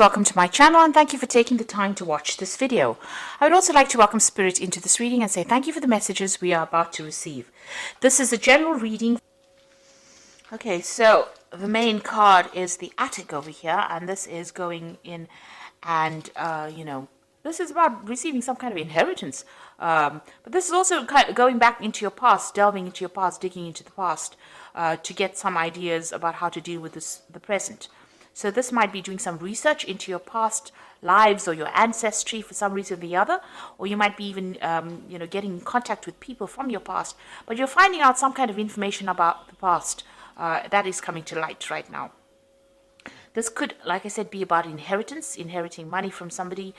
Welcome to my channel and thank you for taking the time to watch this video. I would also like to welcome Spirit into this reading and say thank you for the messages we are about to receive. This is a general reading. Okay, so the main card is the attic over here, and this is going in and, this is about receiving some kind of inheritance. But this is also kind of going back into your past, delving into your past, digging into the past to get some ideas about how to deal with the present. So this might be doing some research into your past lives or your ancestry for some reason or the other, or you might be even, getting in contact with people from your past, but you're finding out some kind of information about the past that is coming to light right now. This could, like I said, be about inheritance, inheriting money from somebody,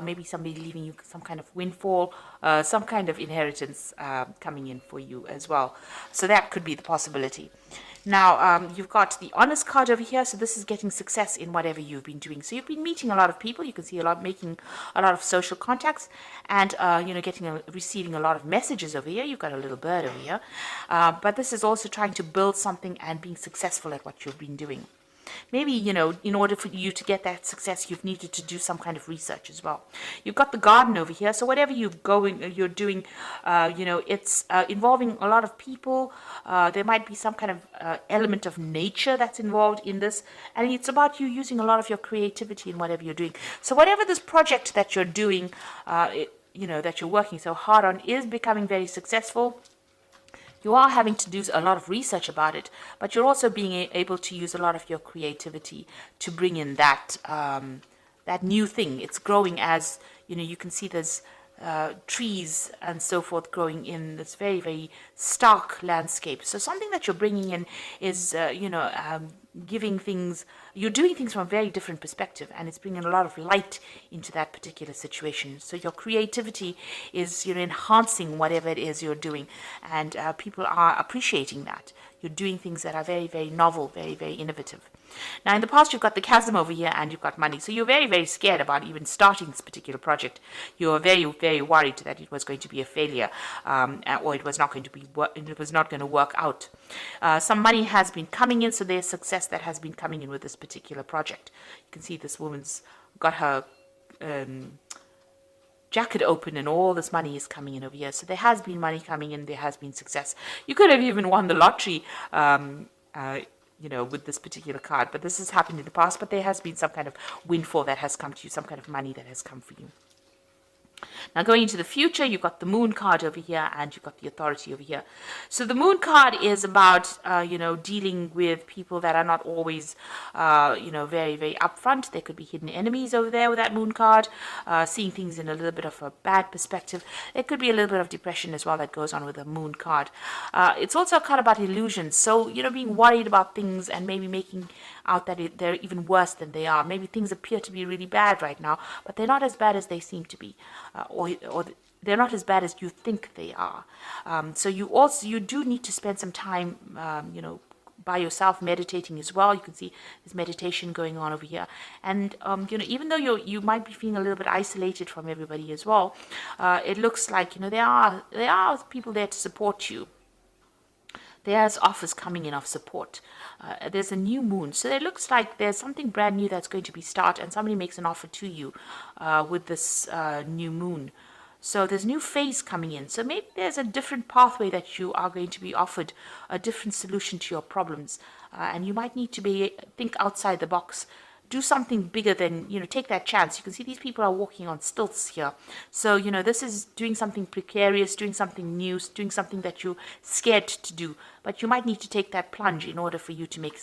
maybe somebody leaving you some kind of windfall, some kind of inheritance coming in for you as well. So that could be the possibility. Now, you've got the honest card over here, so this is getting success in whatever you've been doing. So you've been meeting a lot of people, you can see making a lot of social contacts, and, receiving a lot of messages over here. You've got a little bird over here. But this is also trying to build something and being successful at what you've been doing. Maybe, in order for you to get that success, you've needed to do some kind of research as well. You've got the garden over here. So whatever you're doing, it's involving a lot of people. There might be some kind of element of nature that's involved in this. And it's about you using a lot of your creativity in whatever you're doing. So whatever this project that you're doing, that you're working so hard on is becoming very successful. You are having to do a lot of research about it, but you're also being able to use a lot of your creativity to bring in that new thing. It's growing as, you can see there's trees and so forth growing in this very, very stark landscape. So something that you're bringing in is, giving things, you're doing things from a very different perspective, and it's bringing a lot of light into that particular situation. So your creativity is, enhancing whatever it is you're doing, and people are appreciating that. You're doing things that are very, very novel, very, very innovative. Now, in the past, you've got the chasm over here and you've got money. So you're very, very scared about even starting this particular project. You're very, very worried that it was going to be a failure, or it was not going to work out. Some money has been coming in, so there's success that has been coming in with this particular project. You can see this woman's got her jacket open and all this money is coming in over here. So there has been money coming in, there has been success. You could have even won the lottery, with this particular card, but this has happened in the past, but there has been some kind of windfall that has come to you, some kind of money that has come for you. Now, going into the future, you've got the moon card over here and you've got the authority over here. So the moon card is about, dealing with people that are not always, very, very upfront. There could be hidden enemies over there with that moon card, seeing things in a little bit of a bad perspective. There could be a little bit of depression as well that goes on with the moon card. It's also a card about illusions. So, being worried about things and maybe making out that they're even worse than they are. Maybe things appear to be really bad right now, but they're not as bad as they seem to be. Or they're not as bad as you think they are. So you do need to spend some time, by yourself meditating as well. You can see there's meditation going on over here. And, even though you might be feeling a little bit isolated from everybody as well, it looks like, there are people there to support you. There's offers coming in of support. There's a new moon. So it looks like there's something brand new that's going to be started, and somebody makes an offer to you with this new moon. So there's a new phase coming in. So maybe there's a different pathway that you are going to be offered, a different solution to your problems. And you might need to think outside the box. Do something bigger than, take that chance. You can see these people are walking on stilts here. So, this is doing something precarious, doing something new, doing something that you're scared to do. But you might need to take that plunge in order for you to make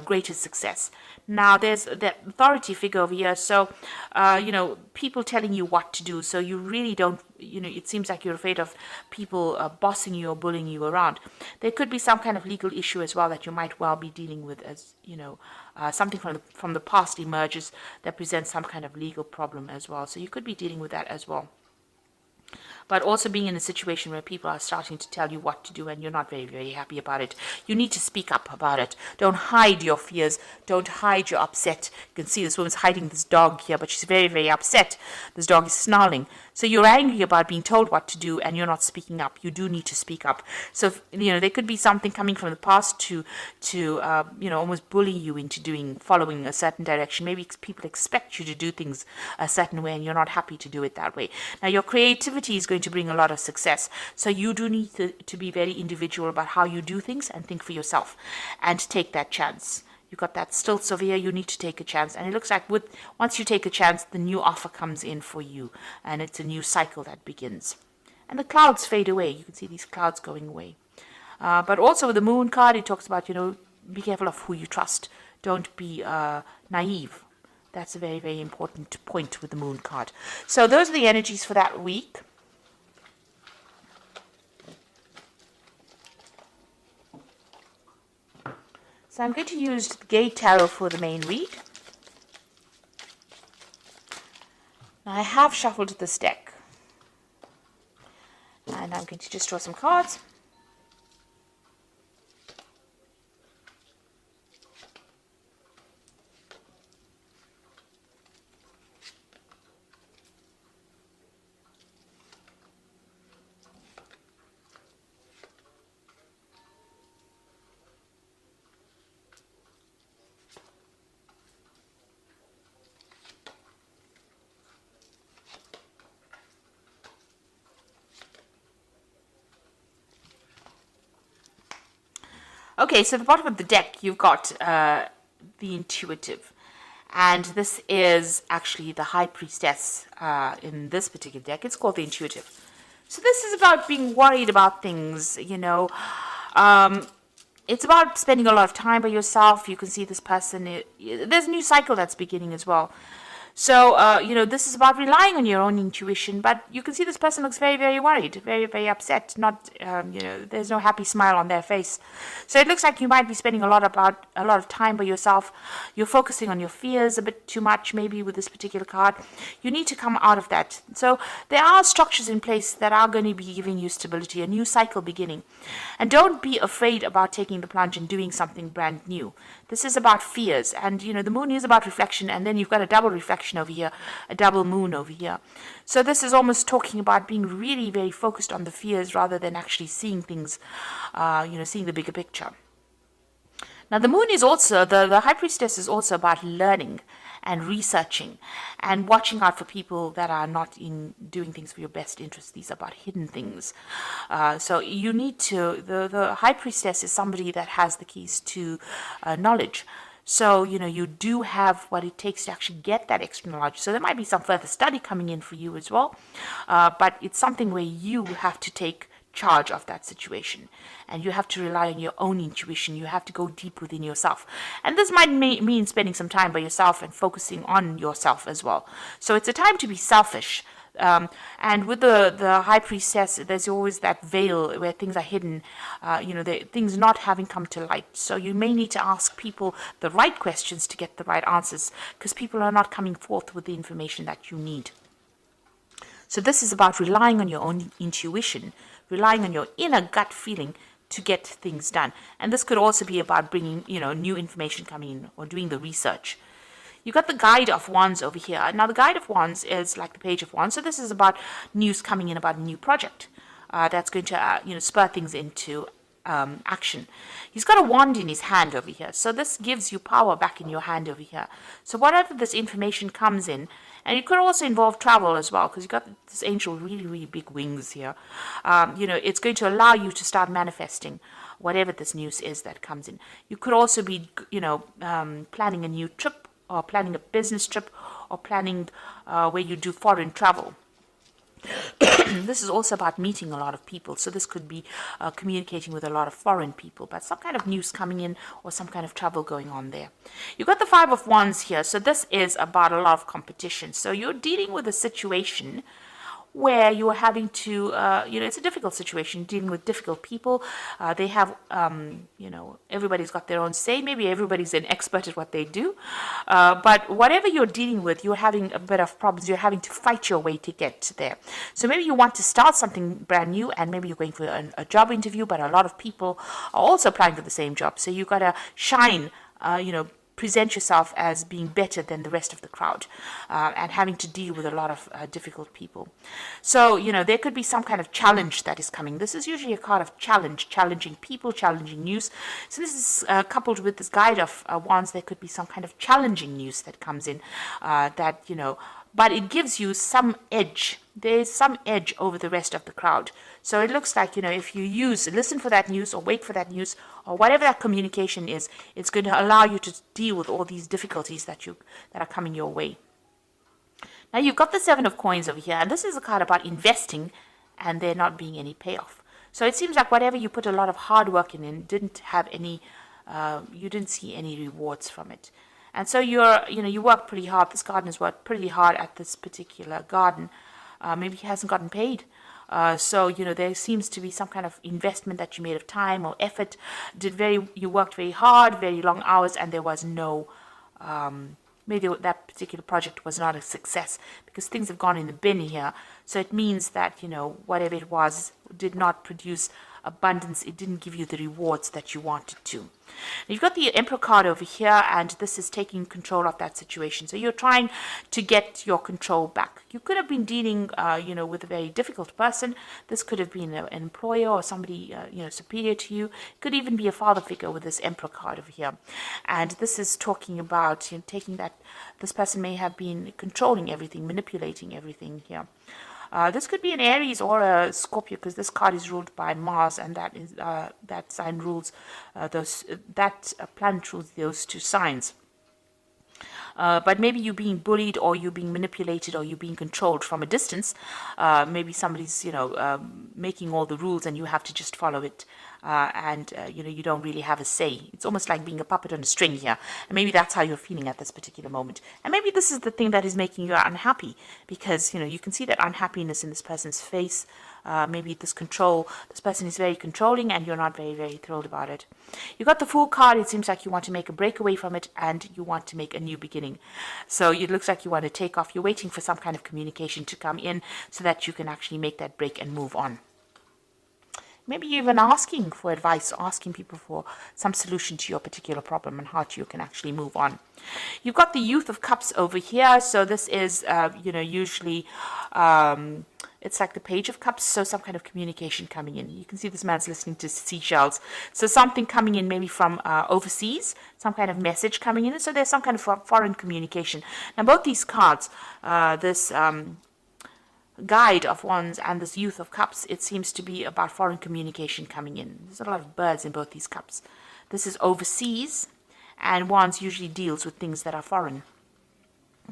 greater success. Now, there's that authority figure over here. So, people telling you what to do. So you really don't, it seems like you're afraid of people bossing you or bullying you around. There could be some kind of legal issue as well that you might well be dealing with, as, something from the past emerges that presents some kind of legal problem as well. So you could be dealing with that as well. but also being in a situation where people are starting to tell you what to do and you're not very, very happy about it. You need to speak up about it. Don't hide your fears. Don't hide your upset. You can see this woman's hiding this dog here, but she's very, very upset. This dog is snarling. So you're angry about being told what to do and you're not speaking up. You do need to speak up. So, there could be something coming from the past to almost bully you into following a certain direction. Maybe people expect you to do things a certain way and you're not happy to do it that way. Now, your creativity is going to bring a lot of success. So you do need to be very individual about how you do things and think for yourself and take that chance. You've got that stilts over here, you need to take a chance. And it looks like once you take a chance, the new offer comes in for you. And it's a new cycle that begins. And the clouds fade away. You can see these clouds going away. But also with the moon card, it talks about, be careful of who you trust. Don't be naive. That's a very, very important point with the moon card. So those are the energies for that week. So I'm going to use the Gate Tarot for the main read. Now I have shuffled this deck. And I'm going to just draw some cards. Okay, so at the bottom of the deck, you've got the Intuitive. And this is actually the High Priestess in this particular deck. It's called the Intuitive. So this is about being worried about things, it's about spending a lot of time by yourself. You can see this person, there's a new cycle that's beginning as well. So, this is about relying on your own intuition, but you can see this person looks very, very worried, very, very upset. Not, there's no happy smile on their face. So it looks like you might be spending a lot of time by yourself. You're focusing on your fears a bit too much, maybe with this particular card. You need to come out of that. So there are structures in place that are going to be giving you stability, a new cycle beginning. And don't be afraid about taking the plunge and doing something brand new. This is about fears, and the moon is about reflection, and then you've got a double reflection over here, a double moon over here. So this is almost talking about being really very focused on the fears rather than actually seeing things, seeing the bigger picture. Now the moon is also, the High Priestess is also about learning and researching and watching out for people that are not in doing things for your best interest. These are about hidden things. So you need to, the High Priestess is somebody that has the keys to knowledge. So, you do have what it takes to actually get that extra knowledge. So there might be some further study coming in for you as well. But it's something where you have to take charge of that situation. And you have to rely on your own intuition. You have to go deep within yourself. And this might mean spending some time by yourself and focusing on yourself as well. So it's a time to be selfish. And with the High Priestess, there's always that veil where things are hidden, things not having come to light. So you may need to ask people the right questions to get the right answers, because people are not coming forth with the information that you need. So this is about relying on your own intuition, relying on your inner gut feeling to get things done. And this could also be about bringing, new information coming in or doing the research. You've got the Guide of Wands over here. Now, the Guide of Wands is like the Page of Wands. So this is about news coming in about a new project that's going to, spur things into action. He's got a wand in his hand over here. So this gives you power back in your hand over here. So whatever this information comes in, and it could also involve travel as well, because you've got this angel really, really big wings here. It's going to allow you to start manifesting whatever this news is that comes in. You could also be, planning a new trip, or planning a business trip, or planning where you do foreign travel. This is also about meeting a lot of people. So this could be communicating with a lot of foreign people, but some kind of news coming in or some kind of travel going on there. You've got the Five of Wands here. So this is about a lot of competition. So you're dealing with a situation where you are having to, it's a difficult situation, dealing with difficult people. They have, everybody's got their own say. Maybe everybody's an expert at what they do. But whatever you're dealing with, you're having a bit of problems. You're having to fight your way to get there. So maybe you want to start something brand new, and maybe you're going for a job interview, but a lot of people are also applying for the same job. So you've got to shine, present yourself as being better than the rest of the crowd, and having to deal with a lot of difficult people. So, there could be some kind of challenge that is coming. This is usually a card of challenge, challenging people, challenging news. So this is coupled with this guide of wands. There could be some kind of challenging news that comes in but it gives you some edge. There's some edge over the rest of the crowd. So it looks like, if you listen for that news or wait for that news or whatever that communication is, it's going to allow you to deal with all these difficulties that are coming your way. Now you've got the Seven of Coins over here, and this is a card about investing and there not being any payoff. So it seems like whatever you put a lot of hard work in didn't have any, you didn't see any rewards from it. And so you work pretty hard. This gardener's worked pretty hard at this particular garden. Maybe he hasn't gotten paid. So there seems to be some kind of investment that you made of time or effort. You worked very hard, very long hours, and there was no, maybe that particular project was not a success because things have gone in the bin here. So it means that, whatever it was did not produce abundance. It didn't give you the rewards that you wanted to. You've got the Emperor card over here, and this is taking control of that situation. So you're trying to get your control back. You could have been dealing, with a very difficult person. This could have been an employer or somebody, superior to you. It could even be a father figure with this Emperor card over here. And this is talking about taking that. This person may have been controlling everything, manipulating everything here. This could be an Aries or a Scorpio, because this card is ruled by Mars, and that sign rules that planet rules those two signs. But maybe you're being bullied, or you're being manipulated, or you're being controlled from a distance. Maybe somebody's making all the rules and you have to just follow it. You don't really have a say. It's almost like being a puppet on a string here. And maybe that's how you're feeling at this particular moment. And maybe this is the thing that is making you unhappy, because, you can see that unhappiness in this person's face. Maybe this person is very controlling and you're not very, very thrilled about it. You got the Fool card. It seems like you want to make a break away from it and you want to make a new beginning. So it looks like you want to take off. You're waiting for some kind of communication to come in so that you can actually make that break and move on. Maybe you're even asking for advice, asking people for some solution to your particular problem and how you can actually move on. You've got the Youth of Cups over here. So this is, usually it's like the Page of Cups. So some kind of communication coming in. You can see this man's listening to seashells. So something coming in maybe from overseas, some kind of message coming in. So there's some kind of foreign communication. Now both these cards, this Guide of Wands and this Youth of Cups, it seems to be about foreign communication coming in. There's a lot of birds in both these cups. This is overseas, and Wands usually deals with things that are foreign.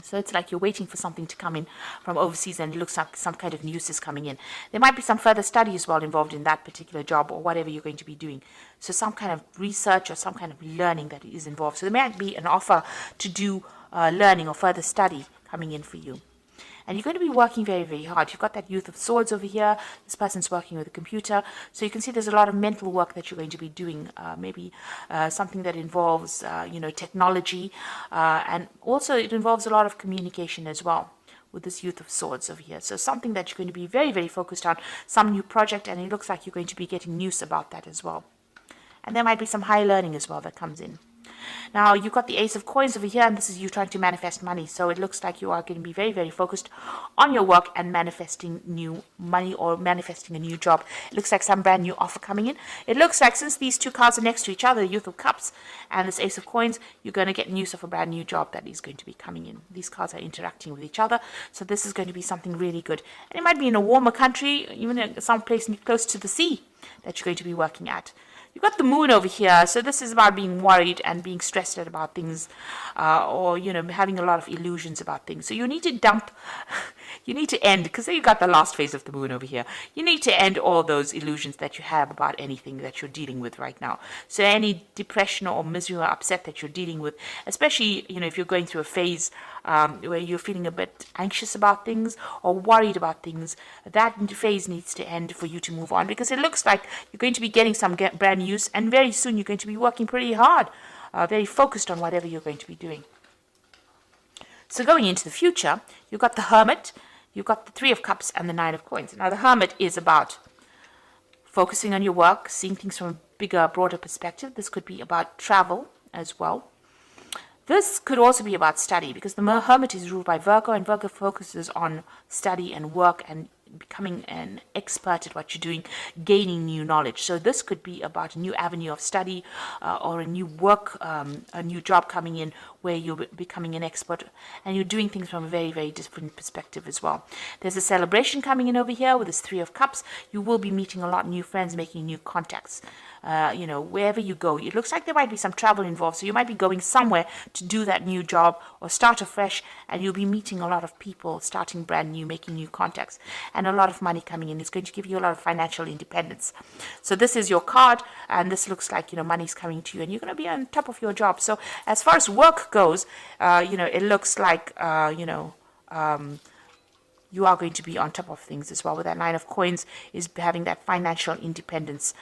So it's like you're waiting for something to come in from overseas, and it looks like some kind of news is coming in. There might be some further study as well involved in that particular job or whatever you're going to be doing. So some kind of research or some kind of learning that is involved. So there might be an offer to do learning or further study coming in for you. And you're going to be working very, very hard. You've got that Youth of Swords over here. This person's working with a computer. So you can see there's a lot of mental work that you're going to be doing. Maybe something that involves, technology. And also it involves a lot of communication as well with this Youth of Swords over here. So something that you're going to be very, very focused on. Some new project, and it looks like you're going to be getting news about that as well. And there might be some high learning as well that comes in. Now, you've got the Ace of Coins over here, and this is you trying to manifest money. So it looks like you are going to be very, very focused on your work and manifesting new money or manifesting a new job. It looks like some brand new offer coming in. It looks like since these two cards are next to each other, the Youth of Cups and this Ace of Coins, you're going to get news of a brand new job that is going to be coming in. These cards are interacting with each other. So this is going to be something really good. And it might be in a warmer country, even some place close to the sea that you're going to be working at. You've got the Moon over here, so this is about being worried and being stressed out about things, or having a lot of illusions about things. So you need to dump You need to end, because you got the last phase of the moon over here. You need to end all those illusions that you have about anything that you're dealing with right now. So any depression or misery or upset that you're dealing with, especially, if you're going through a phase where you're feeling a bit anxious about things or worried about things, that phase needs to end for you to move on, because it looks like you're going to be getting some brand news, and very soon you're going to be working pretty hard, very focused on whatever you're going to be doing. So going into the future, you've got the Hermit, you've got the Three of Cups, and the Nine of Coins. Now the Hermit is about focusing on your work, seeing things from a bigger, broader perspective. This could be about travel as well. This could also be about study, because the Hermit is ruled by Virgo, and Virgo focuses on study and work and becoming an expert at what you're doing, gaining new knowledge. So this could be about a new avenue of study or a new work, a new job coming in where you're becoming an expert and you're doing things from a very, very different perspective as well. There's a celebration coming in over here with this Three of Cups. You will be meeting a lot of new friends, making new contacts. Wherever you go, it looks like there might be some travel involved. So you might be going somewhere to do that new job or start afresh, and you'll be meeting a lot of people, starting brand new, making new contacts, and a lot of money coming in. It's going to give you a lot of financial independence. So this is your card, and this looks like, money's coming to you, and you're going to be on top of your job. So as far as work goes, it looks like, you are going to be on top of things as well. With that Nine of Coins is having that financial independence,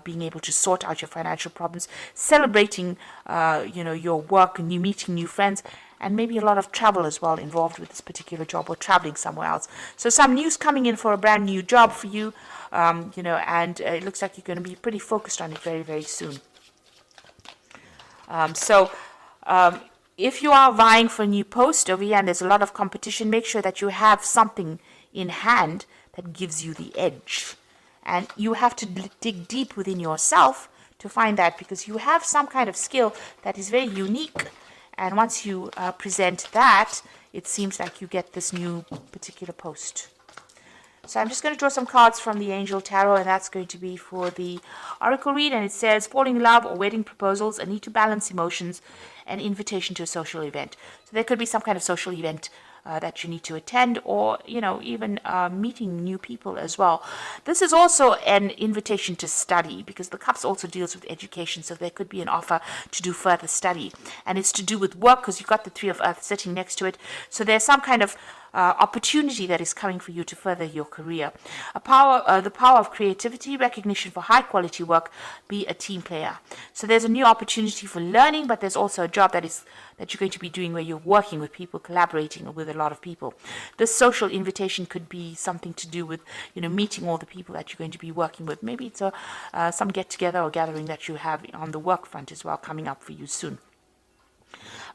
being able to sort out your financial problems, celebrating, your work, and you meeting new friends, and maybe a lot of travel as well involved with this particular job, or traveling somewhere else. So some news coming in for a brand new job for you, and it looks like you're going to be pretty focused on it very, very soon. If you are vying for a new post over here and there's a lot of competition, make sure that you have something in hand that gives you the edge. And you have to dig deep within yourself to find that, because you have some kind of skill that is very unique. And once you present that, it seems like you get this new particular post. So I'm just going to draw some cards from the Angel Tarot, and that's going to be for the Oracle read. And it says, falling in love or wedding proposals, a need to balance emotions, an invitation to a social event. So there could be some kind of social event that you need to attend, or, even meeting new people as well. This is also an invitation to study, because the Cups also deals with education. So there could be an offer to do further study, and it's to do with work, because you've got the Three of Earth sitting next to it. So there's some kind of opportunity that is coming for you to further your career. The power of creativity, recognition for high quality work, be a team player. So there's a new opportunity for learning, but there's also a job that you're going to be doing where you're working with people, collaborating with a lot of people. This social invitation could be something to do with, meeting all the people that you're going to be working with. Maybe it's some get together or gathering that you have on the work front as well coming up for you soon.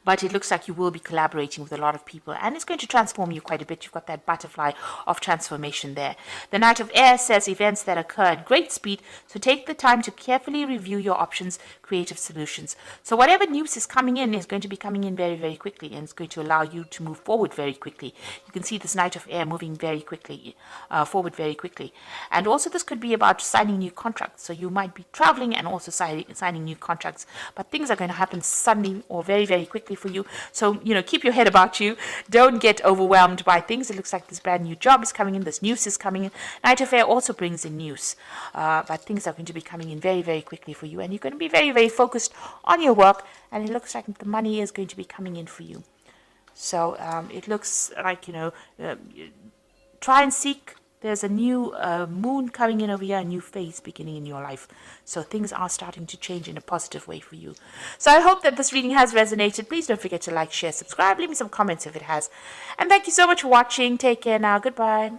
But it looks like you will be collaborating with a lot of people, and it's going to transform you quite a bit. You've got that butterfly of transformation there. The Knight of Air says events that occur at great speed, so take the time to carefully review your options, creative solutions. So whatever news is coming in is going to be coming in very, very quickly, and it's going to allow you to move forward very quickly. You can see this Knight of Air moving very quickly, forward very quickly. And also this could be about signing new contracts. So you might be traveling and also signing new contracts, but things are going to happen suddenly or very, very quickly for you. So, keep your head about you. Don't get overwhelmed by things. It looks like this brand new job is coming in. This news is coming in. Knight of Air also brings in news. But things are going to be coming in very, very quickly for you. And you're going to be very, very focused on your work. And it looks like the money is going to be coming in for you. So it looks like, try and seek. There's a new moon coming in over here, a new phase beginning in your life. So things are starting to change in a positive way for you. So I hope that this reading has resonated. Please don't forget to like, share, subscribe. Leave me some comments if it has. And thank you so much for watching. Take care now. Goodbye.